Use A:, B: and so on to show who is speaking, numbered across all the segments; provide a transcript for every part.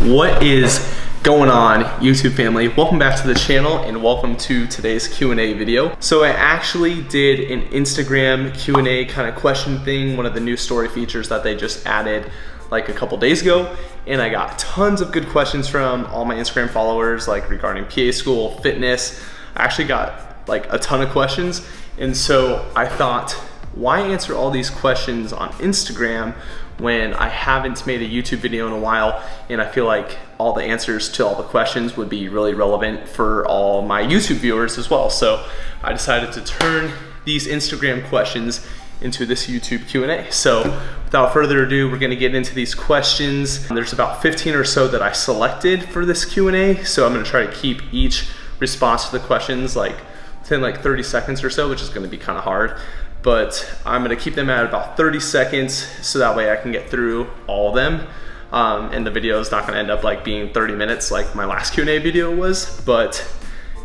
A: What is going on, YouTube family? Welcome back to the channel and welcome to today's Q&A video. So I actually did an Instagram Q&A kind of question thing, one of the new story features that they just added like a couple days ago, and I got tons of good questions from all my Instagram followers, like regarding PA school, fitness. I actually got like a ton of questions, and so I thought, why answer all these questions on Instagram when I haven't made a YouTube video in a while, and I feel like all the answers to all the questions would be really relevant for all my YouTube viewers as well. So I decided to turn these Instagram questions into this YouTube Q&A. So without further ado, we're gonna get into these questions. There's about 15 or so that I selected for this Q&A, so I'm gonna try to keep each response to the questions like within like 30 seconds or so, which is gonna be kind of hard. But I'm gonna keep them at about 30 seconds so that way I can get through all of them. And the video is not gonna end up like being 30 minutes like my last Q&A video was. But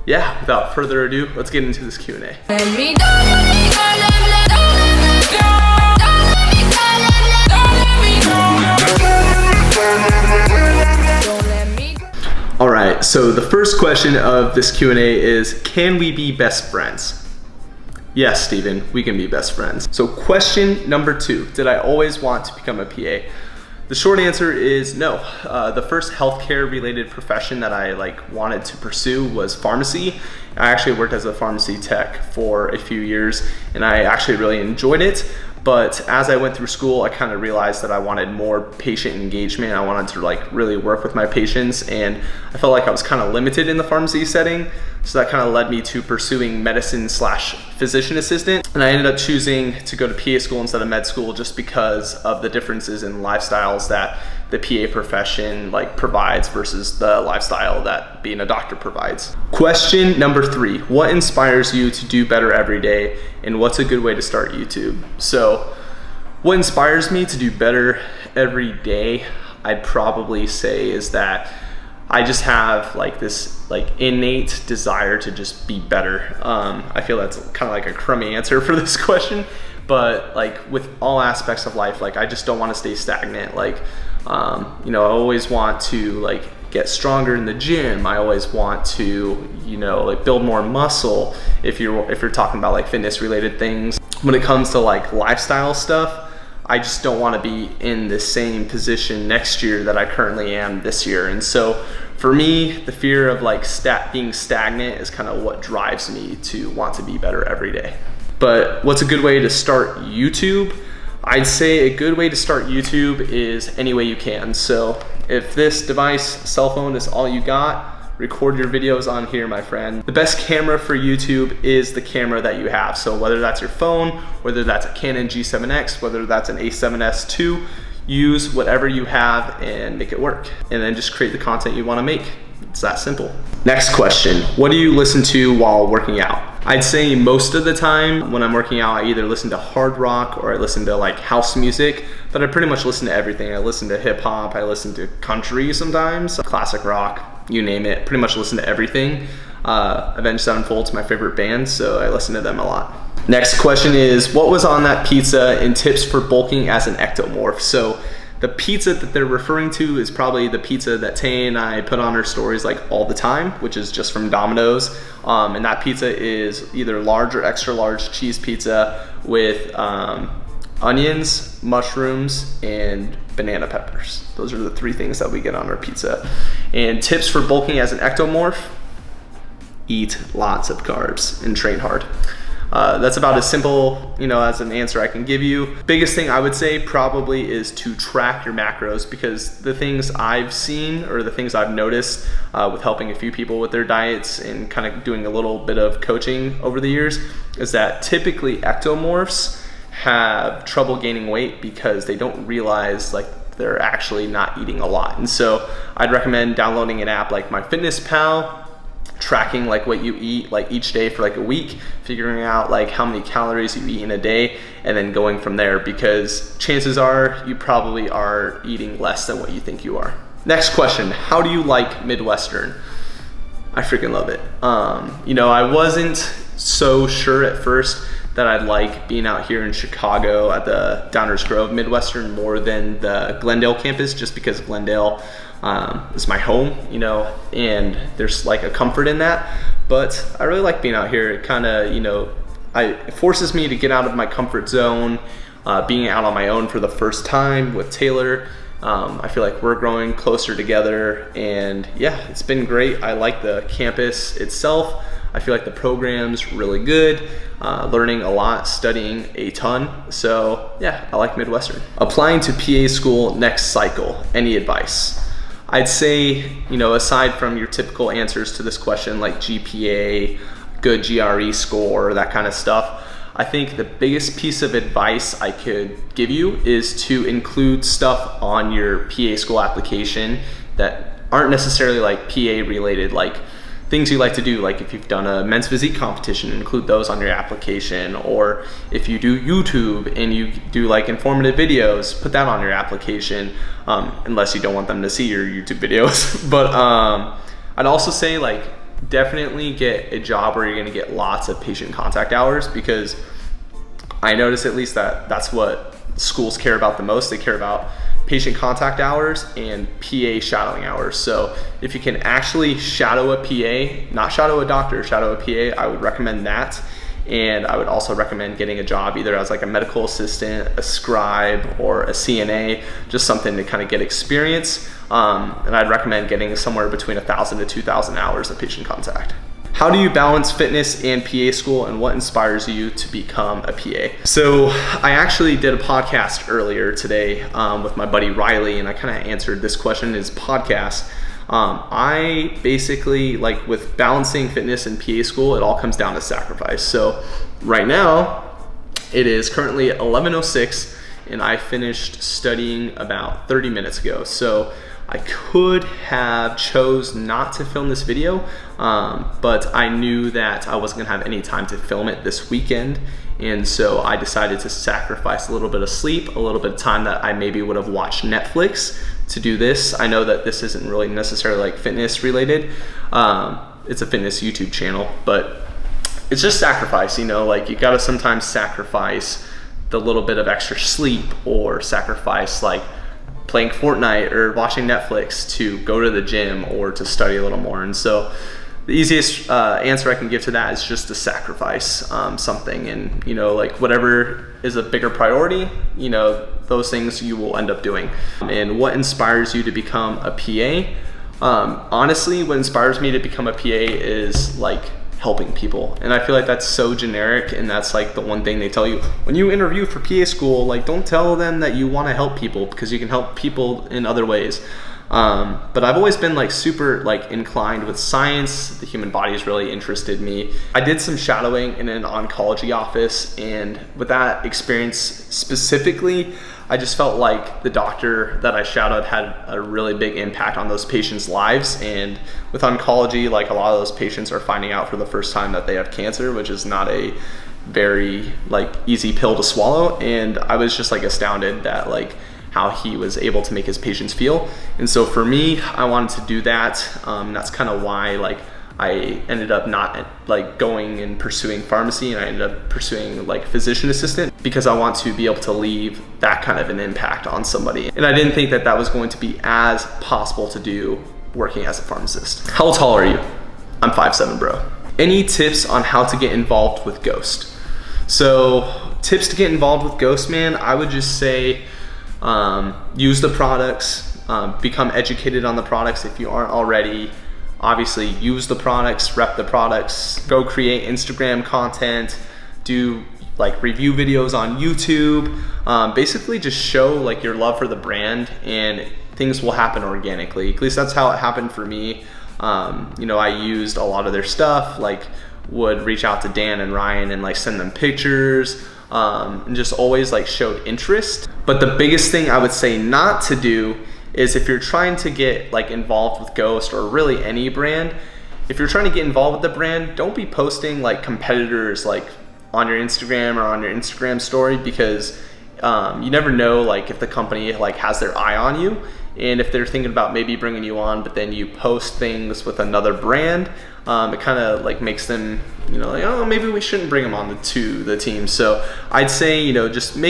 A: yeah, without further ado, let's get into this Q&A. All right, so the first question of this Q&A is, can we be best friends? Yes, Steven, we can be best friends. So question number 2, did I always want to become a PA? The short answer is no. The first healthcare related profession that I wanted to pursue was pharmacy. I actually worked as a pharmacy tech for a few years and I actually really enjoyed it. But as I went through school, I kind of realized that I wanted more patient engagement. I wanted to really work with my patients, and I felt like I was kind of limited in the pharmacy setting. So that kind of led me to pursuing medicine/physician assistant. And I ended up choosing to go to PA school instead of med school just because of the differences in lifestyles that the PA profession provides versus the lifestyle that being a doctor provides. Question number 3, what inspires you to do better every day, and what's a good way to start YouTube? So what inspires me to do better every day, I'd probably say is that I just have this innate desire to just be better. I feel that's kind of like a crummy answer for this question, but with all aspects of life, I just don't want to stay stagnant. I always want to get stronger in the gym. I always want to, build more muscle. If you're talking about fitness related things. When it comes to lifestyle stuff, I just don't want to be in the same position next year that I currently am this year. And so for me, the fear of being stagnant is kind of what drives me to want to be better every day. But what's a good way to start YouTube? I'd say a good way to start YouTube is any way you can. So if this device, cell phone, is all you got, record your videos on here, my friend. The best camera for YouTube is the camera that you have. So whether that's your phone, whether that's a Canon G7X, whether that's an A7S II, use whatever you have and make it work. And then just create the content you wanna make. It's that simple. Next question, what do you listen to while working out? I'd say most of the time when I'm working out, I either listen to hard rock or I listen to house music, but I pretty much listen to everything. I listen to hip hop, I listen to country sometimes, classic rock, you name it, pretty much listen to everything. Avenged Sevenfold's my favorite band, so I listen to them a lot. Next question is, what was on that pizza and tips for bulking as an ectomorph? So the pizza that they're referring to is probably the pizza that Tay and I put on our stories all the time, which is just from Domino's. And that pizza is either large or extra large cheese pizza with onions, mushrooms, and banana peppers. Those are the 3 things that we get on our pizza. And tips for bulking as an ectomorph: eat lots of carbs and train hard. That's about as simple, as an answer I can give you. Biggest thing I would say probably is to track your macros, because the things I've seen or the things I've noticed with helping a few people with their diets and kind of doing a little bit of coaching over the years is that typically ectomorphs have trouble gaining weight because they don't realize they're actually not eating a lot. And so I'd recommend downloading an app like MyFitnessPal, tracking what you eat each day for a week, figuring out how many calories you eat in a day, and then going from there, because chances are you probably are eating less than what you think you are. Next question, how do you like Midwestern? I freaking love it. I wasn't so sure at first that I like being out here in Chicago at the Downers Grove Midwestern more than the Glendale campus, just because Glendale is my home, you know, and there's like a comfort in that. But I really like being out here. It kind of, you know, it forces me to get out of my comfort zone, being out on my own for the first time with Taylor. I feel like we're growing closer together, and yeah, it's been great. I like the campus itself. I feel like the program's really good, learning a lot, studying a ton. So yeah, I like Midwestern. Applying to PA school next cycle, any advice? I'd say, you know, aside from your typical answers to this question, like GPA, good GRE score, that kind of stuff, I think the biggest piece of advice I could give you is to include stuff on your PA school application that aren't necessarily like PA related, like things you like to do, like if you've done a men's physique competition, include those on your application. Or if you do YouTube and you do like informative videos, put that on your application, unless you don't want them to see your YouTube videos. But I'd also say like definitely get a job where you're gonna get lots of patient contact hours, because I notice at least that that's what schools care about the most. They care about patient contact hours and PA shadowing hours. So if you can actually shadow a PA, not shadow a doctor, shadow a PA, I would recommend that. And I would also recommend getting a job either as like a medical assistant, a scribe, or a CNA, just something to kind of get experience. And I'd recommend getting somewhere between 1,000 to 2,000 hours of patient contact. How do you balance fitness and PA school, and what inspires you to become a PA? So I actually did a podcast earlier today with my buddy Riley, and I kind of answered this question in his podcast. I basically, like with balancing fitness and PA school, it all comes down to sacrifice. So right now it is currently 11:06 and I finished studying about 30 minutes ago. So I could have chose not to film this video, but I knew that I wasn't gonna have any time to film it this weekend. And so I decided to sacrifice a little bit of sleep, a little bit of time that I maybe would have watched Netflix to do this. I know that this isn't really necessarily like fitness related. It's a fitness YouTube channel, but it's just sacrifice, you know, like you gotta sometimes sacrifice the little bit of extra sleep, or sacrifice like playing Fortnite or watching Netflix to go to the gym or to study a little more. And so the easiest answer I can give to that is just to sacrifice something, and you know, like whatever is a bigger priority, you know, those things you will end up doing. And what inspires you to become a PA? Honestly, what inspires me to become a PA is like helping people. And I feel like that's so generic, and that's like the one thing they tell you when you interview for PA school, like don't tell them that you want to help people, because you can help people in other ways. But I've always been like super like inclined with science. The human body has really interested me. I did some shadowing in an oncology office, and with that experience specifically, I just felt like the doctor that I shadowed had a really big impact on those patients' lives. And with oncology, like a lot of those patients are finding out for the first time that they have cancer, which is not a very like easy pill to swallow. And I was just like astounded that like how he was able to make his patients feel. And so for me, I wanted to do that. That's kind of why like I ended up not like going and pursuing pharmacy, and I ended up pursuing like physician assistant, because I want to be able to leave that kind of an impact on somebody. And I didn't think that that was going to be as possible to do working as a pharmacist. How tall are you? I'm 5'7", bro. Any tips on how to get involved with Ghost? So tips to get involved with Ghostman, I would just say use the products, become educated on the products if you aren't already. Obviously use the products, rep the products, go create Instagram content, do like review videos on YouTube. Basically just show like your love for the brand, and things will happen organically. At least that's how it happened for me. You know, I used a lot of their stuff, like would reach out to Dan and Ryan and like send them pictures, and just always like showed interest. But the biggest thing I would say not to do is if you're trying to get like involved with Ghost, or really any brand, if you're trying to get involved with the brand, don't be posting like competitors like on your Instagram or on your Instagram story, because You never know like if the company like has their eye on you, and if they're thinking about maybe bringing you on, but then you post things with another brand, it kind of like makes them, you know, like, oh, maybe we shouldn't bring them on to the team. So I'd say, you know, just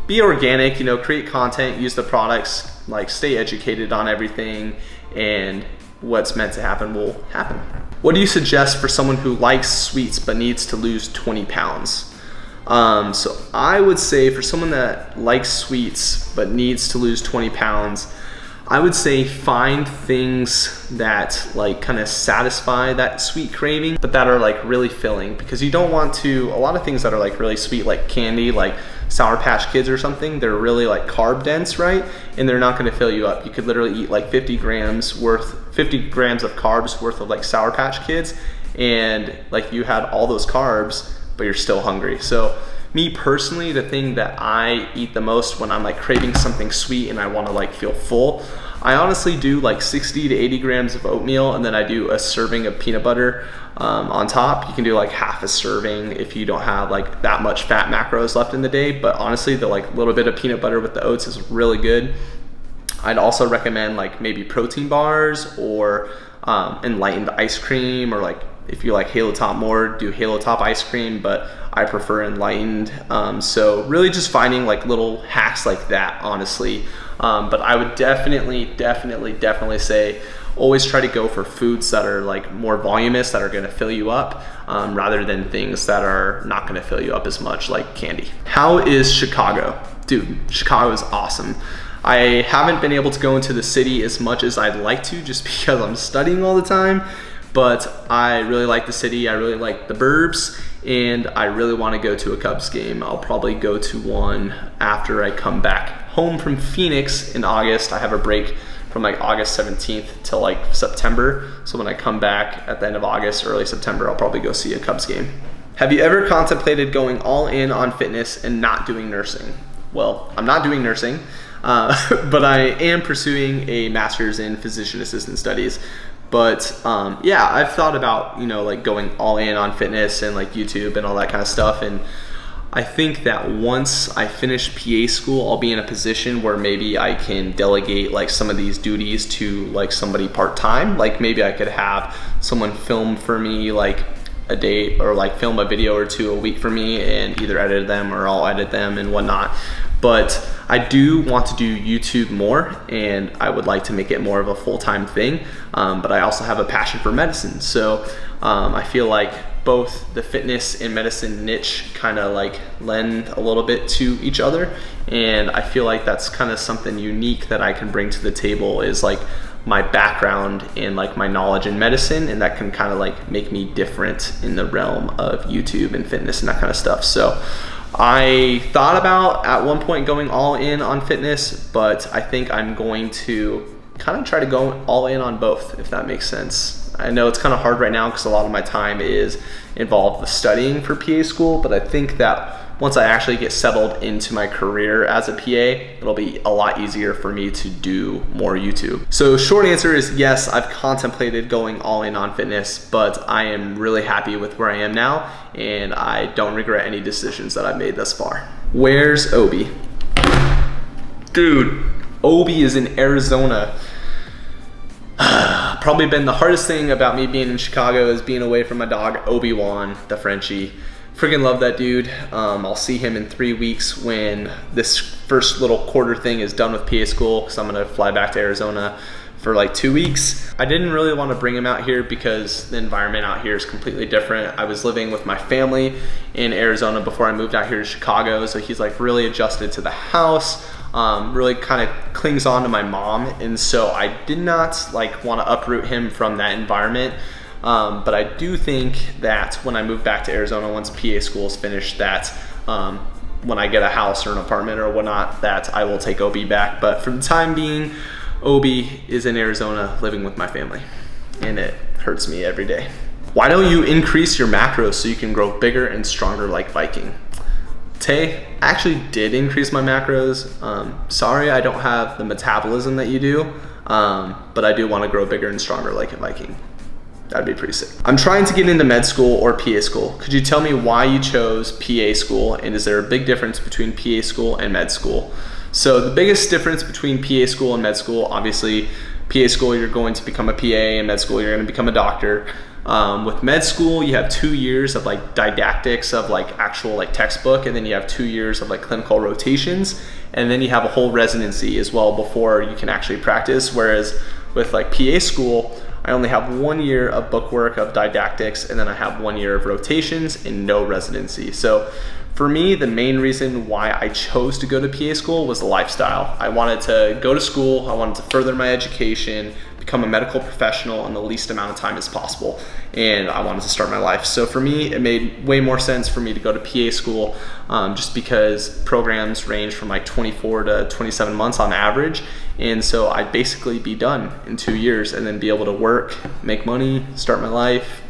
A: be organic, you know, create content, use the products, like stay educated on everything, and what's meant to happen will happen. What do you suggest for someone who likes sweets but needs to lose 20 pounds? So I would say for someone that likes sweets but needs to lose 20 pounds, I would say find things that like kind of satisfy that sweet craving, but that are like really filling, because you don't want to, a lot of things that are like really sweet, like candy, like Sour Patch Kids or something, they're really like carb dense, right? And they're not gonna fill you up. You could literally eat like 50 grams of carbs worth of like Sour Patch Kids, and like you had all those carbs, but you're still hungry. So me personally, the thing that I eat the most when I'm like craving something sweet and I wanna like feel full, I honestly do like 60 to 80 grams of oatmeal, and then I do a serving of peanut butter on top. You can do like half a serving if you don't have like that much fat macros left in the day, but honestly the like little bit of peanut butter with the oats is really good. I'd also recommend like maybe protein bars or enlightened ice cream, or like if you like Halo Top more, do Halo Top ice cream, but I prefer enlightened. So really just finding like little hacks like that, honestly. But I would definitely say always try to go for foods that are like more voluminous, that are gonna fill you up, rather than things that are not gonna fill you up as much, like candy. How is Chicago? Dude, Chicago is awesome. I haven't been able to go into the city as much as I'd like to, just because I'm studying all the time, but I really like the city. I really like the burbs, and I really want to go to a Cubs game. I'll probably go to one after I come back home from Phoenix in August. I have a break from like August 17th till like September. So when I come back at the end of August, early September, I'll probably go see a Cubs game. Have you ever contemplated going all in on fitness and not doing nursing? Well, I'm not doing nursing, but I am pursuing a master's in physician assistant studies. But yeah, I've thought about, you know, like going all in on fitness and like YouTube and all that kind of stuff. And I think that once I finish PA school, I'll be in a position where maybe I can delegate like some of these duties to like somebody part-time. Like maybe I could have someone film for me like a day, or like film a video or two a week for me and either edit them or I'll edit them and whatnot. But I do want to do YouTube more, and I would like to make it more of a full-time thing. But I also have a passion for medicine. So I feel like both the fitness and medicine niche kind of like lend a little bit to each other. And I feel like that's kind of something unique that I can bring to the table, is like my background and like my knowledge in medicine, and that can kind of like make me different in the realm of YouTube and fitness and that kind of stuff. So I thought about at one point going all in on fitness, but I think I'm going to kind of try to go all in on both, if that makes sense. I know it's kind of hard right now because a lot of my time is involved with studying for PA school, but I think that once I actually get settled into my career as a PA, it'll be a lot easier for me to do more YouTube. So short answer is yes, I've contemplated going all in on fitness, but I am really happy with where I am now, and I don't regret any decisions that I've made thus far. Where's Obi? Dude, Obi is in Arizona. Probably been the hardest thing about me being in Chicago is being away from my dog, Obi-Wan, the Frenchie. Freaking love that dude. I'll see him in 3 weeks when this first little quarter thing is done with PA school, because I'm gonna fly back to Arizona for like 2 weeks. I didn't really want to bring him out here because the environment out here is completely different. I was living with my family in Arizona before I moved out here to Chicago, so he's like really adjusted to the house, really kind of clings on to my mom, and so I did not like want to uproot him from that environment. But I do think that when I move back to Arizona, once PA school is finished, that when I get a house or an apartment or whatnot, that I will take Obi back. But for the time being, Obi is in Arizona living with my family, and it hurts me every day. Why don't you increase your macros so you can grow bigger and stronger like Viking? Tay, I actually did increase my macros. Sorry, I don't have the metabolism that you do, but I do want to grow bigger and stronger like a Viking. That'd be pretty sick. I'm trying to get into med school or PA school. Could you tell me why you chose PA school, and is there a big difference between PA school and med school? So the biggest difference between PA school and med school, obviously, PA school you're going to become a PA, and med school you're going to become a doctor. With med school, you have 2 years of like didactics of like actual like textbook, and then you have 2 years of like clinical rotations, and then you have a whole residency as well before you can actually practice. Whereas with like PA school, I only have 1 year of bookwork of didactics, and then I have 1 year of rotations and no residency. So for me, the main reason why I chose to go to PA school was the lifestyle. I wanted to go to school, I wanted to further my education, become a medical professional in the least amount of time as possible, and I wanted to start my life. So for me, it made way more sense for me to go to PA school, just because programs range from like 24 to 27 months on average, and so I'd basically be done in 2 years and then be able to work, make money, start my life,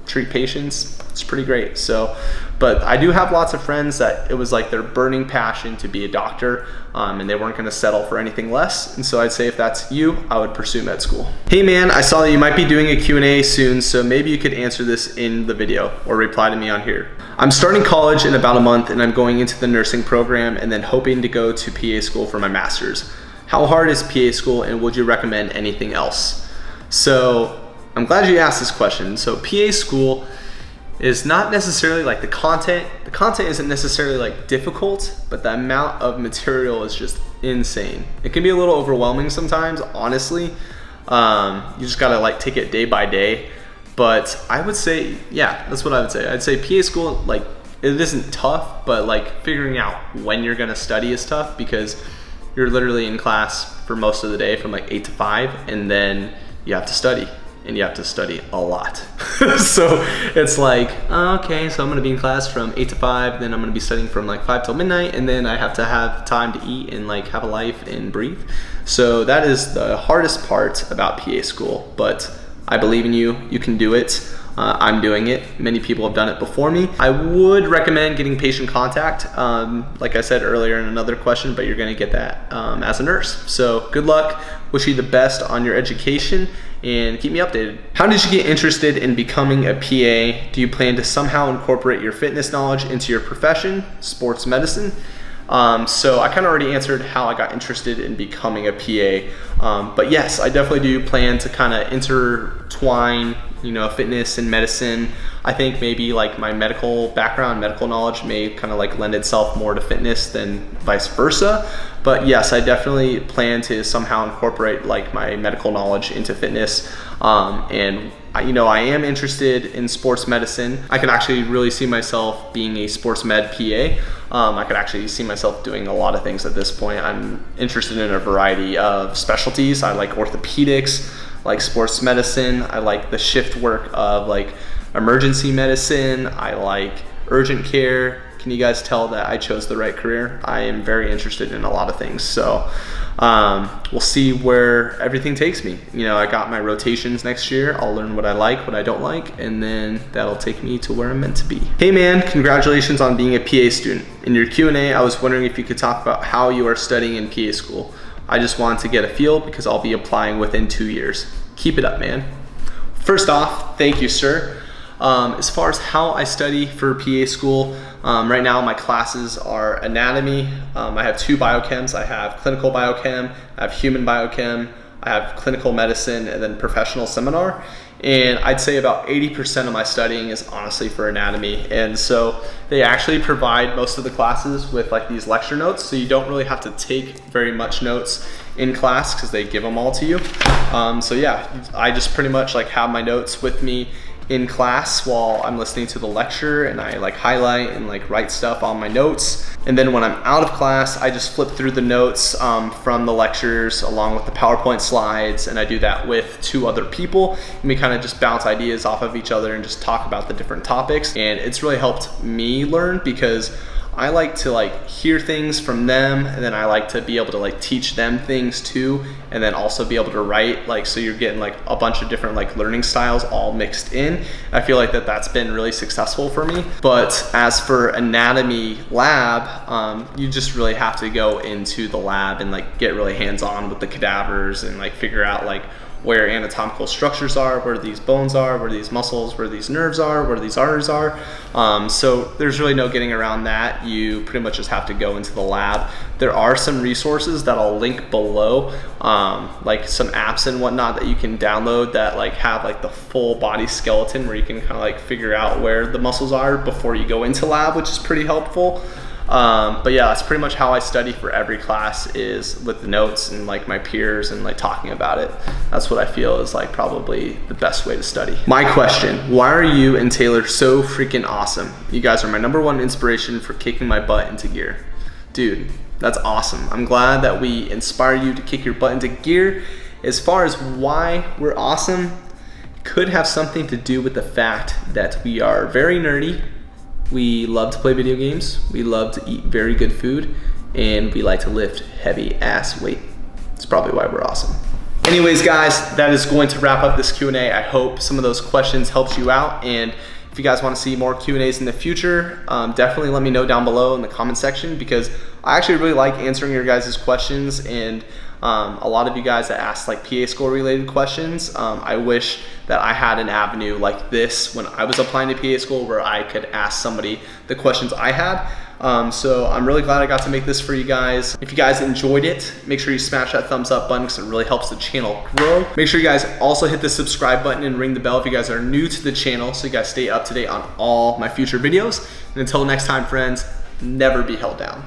A: treat patients. It's pretty great. So, but I do have lots of friends that it was like their burning passion to be a doctor, and they weren't going to settle for anything less. And so I'd say if that's you, I would pursue med school. Hey man, I saw that you might be doing a Q&A soon, so maybe you could answer this in the video or reply to me on here. I'm starting college in about a month, and I'm going into the nursing program and then hoping to go to PA school for my master's. How hard is PA school, and would you recommend anything else? So I'm glad you asked this question. So PA school is not necessarily like the content isn't necessarily like difficult, but the amount of material is just insane. It can be a little overwhelming sometimes, honestly. You just gotta like take it day by day. But I would say, yeah, that's what I would say. I'd say PA school, like, it isn't tough, but like figuring out when you're gonna study is tough, because you're literally in class for most of the day from like 8 to 5, and then you have to study. And you have to study a lot. So it's like, okay, so I'm gonna be in class from 8 to 5, then I'm gonna be studying from like 5 till midnight, and then I have to have time to eat and like have a life and breathe. So that is the hardest part about PA school, but I believe in you, you can do it. I'm doing it. Many people have done it before me. I would recommend getting patient contact, like I said earlier in another question, but you're gonna get that as a nurse. So good luck, wish you the best on your education, and keep me updated. How did you get interested in becoming a PA? Do you plan to somehow incorporate your fitness knowledge into your profession, sports medicine? So I kind of already answered how I got interested in becoming a PA, but yes, I definitely do plan to kind of intertwine, you know, fitness and medicine. I think maybe like my medical background, medical knowledge may kind of like lend itself more to fitness than vice versa. But yes, I definitely plan to somehow incorporate like my medical knowledge into fitness. And you know, I am interested in sports medicine. I could actually really see myself being a sports med PA. I could actually see myself doing a lot of things at this point. I'm interested in a variety of specialties. I like orthopedics, like sports medicine. I like the shift work of like emergency medicine. I like urgent care. Can you guys tell that I chose the right career? I am very interested in a lot of things. So we'll see where everything takes me. You know, I got my rotations next year. I'll learn what I like, what I don't like, and then that'll take me to where I'm meant to be. Hey man, congratulations on being a PA student. In your Q&A, I was wondering if you could talk about how you are studying in PA school. I just wanted to get a feel because I'll be applying within 2 years. Keep it up, man. First off, thank you, sir. As far as how I study for PA school, right now my classes are anatomy. I have 2 biochems. I have clinical biochem, I have human biochem, I have clinical medicine, and then professional seminar. And I'd say about 80% of my studying is honestly for anatomy. And so they actually provide most of the classes with like these lecture notes, so you don't really have to take very much notes in class because they give them all to you. So yeah, I just pretty much like have my notes with me in class while I'm listening to the lecture, and I like highlight and like write stuff on my notes. And then when I'm out of class, I just flip through the notes from the lectures along with the PowerPoint slides, and I do that with 2 other people, and we kind of just bounce ideas off of each other and just talk about the different topics. And it's really helped me learn because I like to like hear things from them, and then I like to be able to like teach them things too, and then also be able to write, like, so you're getting like a bunch of different like learning styles all mixed in. I feel like that's been really successful for me. But as for anatomy lab, you just really have to go into the lab and like get really hands-on with the cadavers and like figure out like where anatomical structures are, where these bones are, where these muscles, where these nerves are, where these arteries are. So there's really no getting around that. You pretty much just have to go into the lab. There are some resources that I'll link below, like some apps and whatnot that you can download that like have like the full body skeleton, where you can kind of like figure out where the muscles are before you go into lab, which is pretty helpful. But yeah, that's pretty much how I study for every class, is with the notes and like my peers and like talking about it. That's what I feel is like probably the best way to study. My question: why are you and Taylor so freaking awesome? You guys are my #1 inspiration for kicking my butt into gear. Dude, that's awesome. I'm glad that we inspire you to kick your butt into gear. As far as why we're awesome, could have something to do with the fact that we are very nerdy. We love to play video games, we love to eat very good food, and we like to lift heavy ass weight. That's probably why we're awesome. Anyways guys, that is going to wrap up this Q&A. I hope some of those questions helped you out, and if you guys want to see more Q&As in the future, definitely let me know down below in the comment section, because I actually really like answering your guys' questions, and a lot of you guys that asked like PA school related questions, I wish that I had an avenue like this when I was applying to PA school where I could ask somebody the questions I had. So I'm really glad I got to make this for you guys. If you guys enjoyed it, make sure you smash that thumbs up button because it really helps the channel grow. Make sure you guys also hit the subscribe button and ring the bell if you guys are new to the channel, so you guys stay up to date on all my future videos. And until next time, friends, never be held down.